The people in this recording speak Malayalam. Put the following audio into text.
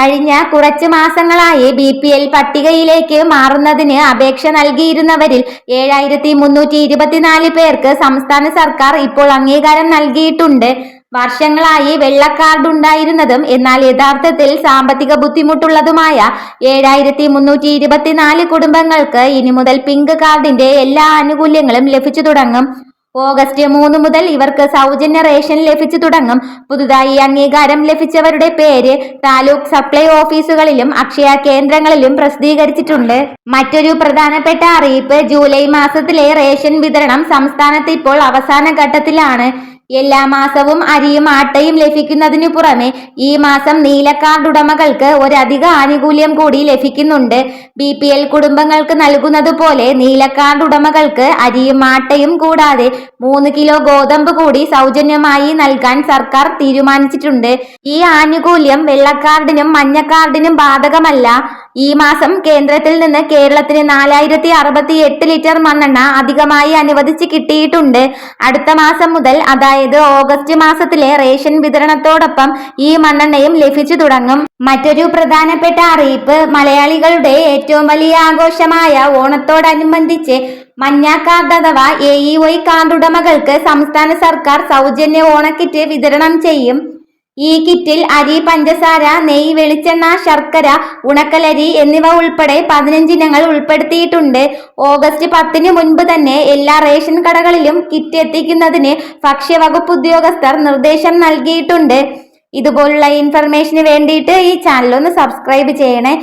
കഴിഞ്ഞ കുറച്ച് മാസങ്ങളായി BPL പട്ടികയിലേക്ക് മാറുന്നതിന് അപേക്ഷ നൽകിയിരുന്നവരിൽ 7324 പേർക്ക് സംസ്ഥാന സർക്കാർ ഇപ്പോൾ അംഗീകാരം നൽകിയിട്ടുണ്ട്. വർഷങ്ങളായി വെള്ള കാർഡ് ഉണ്ടായിരുന്നതും എന്നാൽ യഥാർത്ഥത്തിൽ സാമ്പത്തിക ബുദ്ധിമുട്ടുള്ളതുമായ 7324 കുടുംബങ്ങൾക്ക് ഇനി മുതൽ പിങ്ക് കാർഡിന്റെ എല്ലാ ആനുകൂല്യങ്ങളും ലഭിച്ചു തുടങ്ങും. ഓഗസ്റ്റ് 3 മുതൽ ഇവർക്ക് സൗജന്യ റേഷൻ ലഭിച്ചു തുടങ്ങും. പുതുതായി അംഗീകാരം ലഭിച്ചവരുടെ പേര് താലൂക്ക് സപ്ലൈ ഓഫീസുകളിലും അക്ഷയ കേന്ദ്രങ്ങളിലും പ്രസിദ്ധീകരിച്ചിട്ടുണ്ട്. മറ്റൊരു പ്രധാനപ്പെട്ട അറിയിപ്പ്, ജൂലൈ മാസത്തിലെ റേഷൻ വിതരണം സംസ്ഥാനത്ത് ഇപ്പോൾ അവസാന ഘട്ടത്തിലാണ്. എല്ലാ മാസവും അരിയും ആട്ടയും ലഭിക്കുന്നതിനു പുറമെ ഈ മാസം നീല കാർഡ് ഉടമകൾക്ക് ഒരധിക ആനുകൂല്യം കൂടി ലഭിക്കുന്നുണ്ട്. BPL കുടുംബങ്ങൾക്ക് നൽകുന്നത് പോലെ നീല കാർഡ് ഉടമകൾക്ക് അരിയും ആട്ടയും കൂടാതെ 3 കിലോ ഗോതമ്പ് കൂടി സൗജന്യമായി നൽകാൻ സർക്കാർ തീരുമാനിച്ചിട്ടുണ്ട്. ഈ ആനുകൂല്യം വെള്ളക്കാർഡിനും മഞ്ഞക്കാർഡിനും ബാധകമല്ല. ഈ മാസം കേന്ദ്രത്തിൽ നിന്ന് കേരളത്തിന് 4068 ലിറ്റർ മണ്ണെണ്ണ അധികമായി അനുവദിച്ച് കിട്ടിയിട്ടുണ്ട്. അടുത്ത മാസം മുതൽ അതായത് ഓഗസ്റ്റ് മാസത്തിലെ റേഷൻ വിതരണത്തോടൊപ്പം ഈ മണ്ണെണ്ണയും ലഭിച്ചു തുടങ്ങും. മറ്റൊരു പ്രധാനപ്പെട്ട അറിയിപ്പ്, മലയാളികളുടെ ഏറ്റവും വലിയ ആഘോഷമായ ഓണത്തോടനുബന്ധിച്ച് മഞ്ഞ കാർഡ് അഥവാ AEY കാർഡ് ഉടമകൾക്ക് സംസ്ഥാന സർക്കാർ സൗജന്യ ഓണക്കിറ്റ് വിതരണം ചെയ്യും. ഈ കിറ്റിൽ അരി, പഞ്ചസാര, നെയ്യ്, വെളിച്ചെണ്ണ, ശർക്കര, ഉണക്കലരി എന്നിവ ഉൾപ്പെടെ 15 ഇനങ്ങൾ ഉൾപ്പെടുത്തിയിട്ടുണ്ട്. ഓഗസ്റ്റ് 10 മുൻപ് തന്നെ എല്ലാ റേഷൻ കടകളിലും കിറ്റ് എത്തിക്കുന്നതിന് ഭക്ഷ്യവകുപ്പ് ഉദ്യോഗസ്ഥർ നിർദ്ദേശം നൽകിയിട്ടുണ്ട്. ഇതുപോലുള്ള ഇൻഫർമേഷന് വേണ്ടിയിട്ട് ഈ ചാനൽ ഒന്ന് സബ്സ്ക്രൈബ് ചെയ്യണേ.